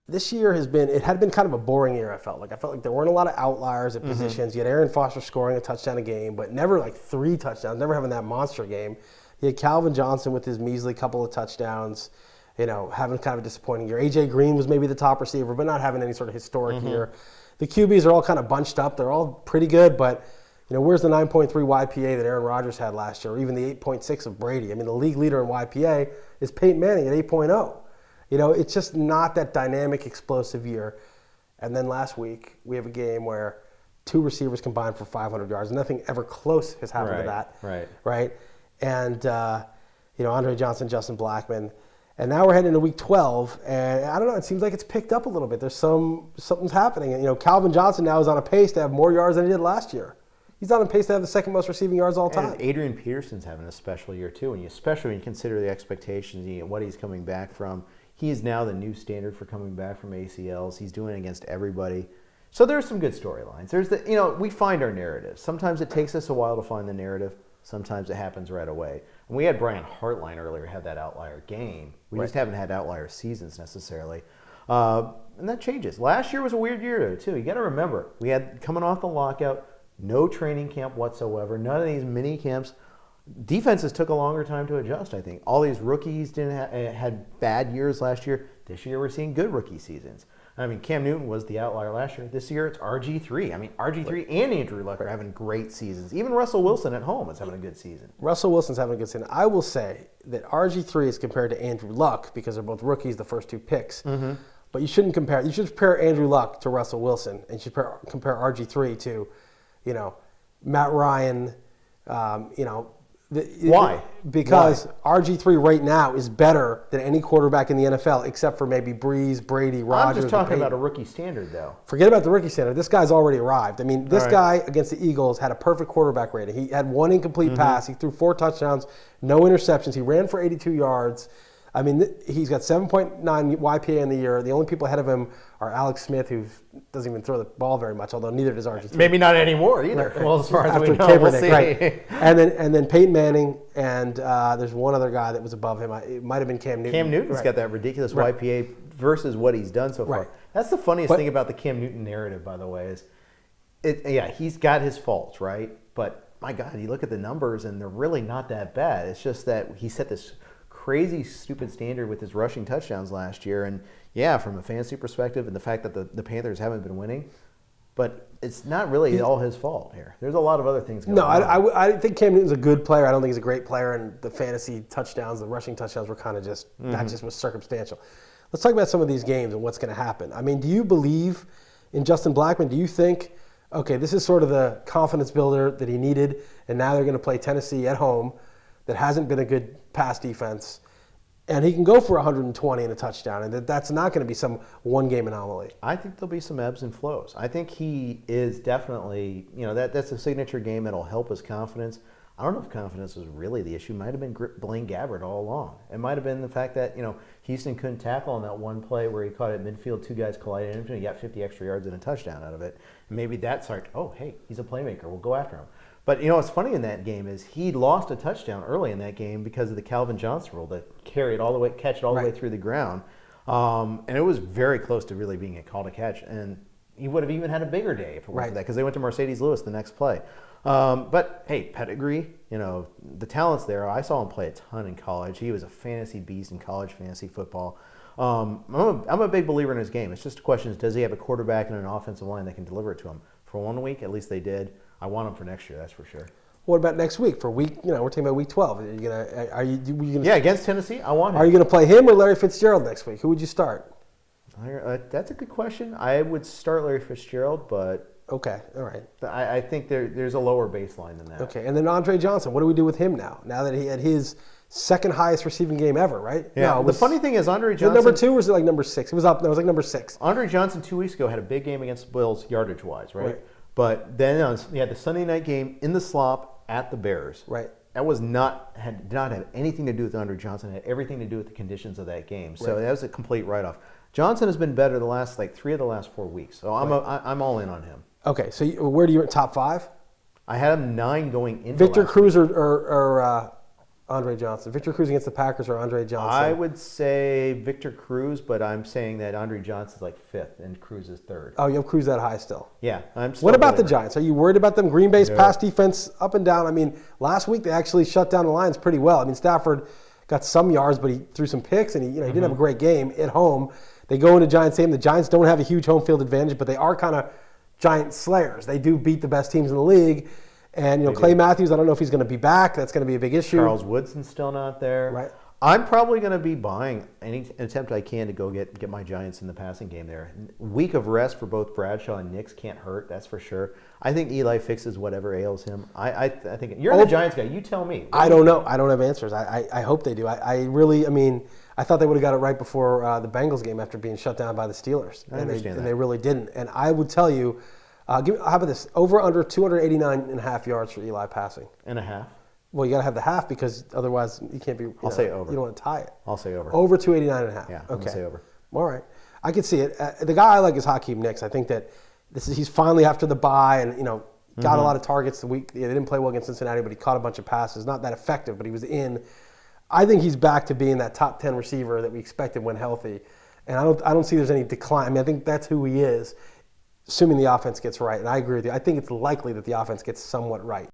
This year had been kind of a boring year, I felt like. I felt like there weren't a lot of outliers at positions. You had Aaron Foster scoring a touchdown a game, but never like 3 touchdowns, never having that monster game. You had Calvin Johnson with his measly couple of touchdowns, having kind of a disappointing year. A.J. Green was maybe the top receiver, but not having any sort of historic year. The QBs are all kind of bunched up. They're all pretty good, but where's the 9.3 YPA that Aaron Rodgers had last year, or even the 8.6 of Brady? I mean, the league leader in YPA is Peyton Manning at 8.0. It's just not that dynamic, explosive year. And then last week, we have a game where 2 receivers combined for 500 yards. Nothing ever close has happened to that. Right. And, Andre Johnson, Justin Blackmon. And now we're heading into week 12. And I don't know, it seems like it's picked up a little bit. There's something's happening. And, Calvin Johnson now is on a pace to have more yards than he did last year. He's on a pace to have the second most receiving yards all time. And Adrian Peterson's having a special year, too. Especially when you consider the expectations, what he's coming back from. He is now the new standard for coming back from ACLs. He's doing it against everybody. So there's some good storylines. There's we find our narratives. Sometimes it takes us a while to find the narrative. Sometimes it happens right away. And we had Brian Hartline earlier have that outlier game. We just haven't had outlier seasons necessarily. And that changes. Last year was a weird year, though, too. You got to remember, we had coming off the lockout, no training camp whatsoever, none of these mini camps. Defenses took a longer time to adjust, I think. All these rookies had bad years last year. This year we're seeing good rookie seasons. I mean, Cam Newton was the outlier last year. This year it's RG3. I mean, RG3 and Andrew Luck are having great seasons. Even Russell Wilson at home is having a good season. Russell Wilson's having a good season. I will say that RG3 is compared to Andrew Luck because they're both rookies, the first 2 picks. But you shouldn't compare. You should compare Andrew Luck to Russell Wilson, and you should compare RG3 to, Matt Ryan, Why? Because RG3 right now is better than any quarterback in the NFL, except for maybe Breeze, Brady, Rodgers. I'm just talking about a rookie standard, though. Forget about the rookie standard. This guy's already arrived. I mean, this guy against the Eagles had a perfect quarterback rating. He had 1 incomplete pass. He threw 4 touchdowns, no interceptions. He ran for 82 yards. I mean, he's got 7.9 YPA in the year. The only people ahead of him are Alex Smith, who doesn't even throw the ball very much, although neither does RG3. Maybe not anymore either. Right. Well, as far as we know, we'll see. Right. And then Peyton Manning, and there's one other guy that was above him. It might have been Cam Newton. Cam Newton's got that ridiculous YPA versus what he's done so far. That's the funniest thing about the Cam Newton narrative, by the way, is he's got his faults, right? But my God, you look at the numbers, and they're really not that bad. It's just that he set this crazy, stupid standard with his rushing touchdowns last year. And yeah, from a fantasy perspective and the fact that the Panthers haven't been winning, but it's not really all his fault here. There's a lot of other things going on. No, I think Cam Newton's a good player. I don't think he's a great player. And the fantasy touchdowns, the rushing touchdowns were kind of just, that just was circumstantial. Let's talk about some of these games and what's going to happen. I mean, do you believe in Justin Blackmon? Do you think, okay, this is sort of the confidence builder that he needed, and now they're going to play Tennessee at home that hasn't been a good pass defense, and he can go for 120 and a touchdown, and that's not going to be some one-game anomaly? I think there'll be some ebbs and flows. I think he is definitely, that's a signature game that'll help his confidence. I don't know if confidence was really the issue. It might have been Blaine Gabbert all along. It might have been the fact that, Houston couldn't tackle on that one play where he caught it at midfield, 2 guys collided, and he got 50 extra yards and a touchdown out of it. And maybe that's like, oh, hey, he's a playmaker. We'll go after him. But what's funny in that game is he lost a touchdown early in that game because of the Calvin Johnson rule that catch it all the way through the ground. And it was very close to really being a call to catch. And he would have even had a bigger day if it wasn't for that, because they went to Mercedes Lewis the next play. But hey, pedigree, the talent's there. I saw him play a ton in college. He was a fantasy beast in college fantasy football. I'm a big believer in his game. It's just a question is, does he have a quarterback and an offensive line that can deliver it to him? For 1 week, at least they did. I want him for next year, that's for sure. What about next week? For week, we're talking about week 12. Are you gonna? Yeah, against Tennessee, I want him. Are you going to play him or Larry Fitzgerald next week? Who would you start? That's a good question. I would start Larry Fitzgerald, but okay, all right. I think there's a lower baseline than that. Okay, and then Andre Johnson. What do we do with him now? Now that he had his second highest receiving game ever, right? Yeah. The funny thing is, Andre Johnson. Was it number 2 or was it like number 6? It was up. It was like number 6. Andre Johnson 2 weeks ago had a big game against the Bills yardage-wise, right? But then he had the Sunday night game in the slop at the Bears. Right. That did not have anything to do with Andre Johnson. It had everything to do with the conditions of that game. So that was a complete write-off. Johnson has been better the last 3 of the last 4 weeks. So I'm all in on him. Okay. So where do you top 5? I had him 9 going into Victor Cruz or Andre Johnson. Victor Cruz against the Packers or Andre Johnson? I would say Victor Cruz, but I'm saying that Andre Johnson's like 5th and Cruz is 3rd. Oh, you have Cruz that high still. Yeah, I'm still What about the good. Giants? Are you worried about them? Green Bay's pass defense up and down. I mean, last week they actually shut down the Lions pretty well. I mean, Stafford got some yards, but he threw some picks, and he didn't have a great game at home. They go into Giants Stadium. The Giants don't have a huge home field advantage, but they are kind of Giant slayers. They do beat the best teams in the league. And, Clay Matthews, I don't know if he's going to be back. That's going to be a big issue. Charles Woodson's still not there. Right. I'm probably going to be buying any attempt I can to go get my Giants in the passing game there. Week of rest for both Bradshaw and Nix can't hurt, that's for sure. I think Eli fixes whatever ails him. I think you're the Giants guy. You tell me. I don't know. I don't have answers. I hope they do. I thought they would have got it right before the Bengals game after being shut down by the Steelers. I understand that. And they really didn't. And I would tell you, how about this? Over under 289.5 yards for Eli passing. And a half. Well, you got to have the half because otherwise you can't be. I'll say over. You don't want to tie it. I'll say over. Over 289.5. Yeah, I'm okay. going to say over. All right. I can see it. The guy I like is Hakeem Nicks. I think that he's finally after the bye and, got a lot of targets the week. They didn't play well against Cincinnati, but he caught a bunch of passes. Not that effective, but he was in. I think he's back to being that top 10 receiver that we expected when healthy. And I don't see there's any decline. I mean, I think that's who he is, assuming the offense gets right. And I agree with you. I think it's likely that the offense gets somewhat right.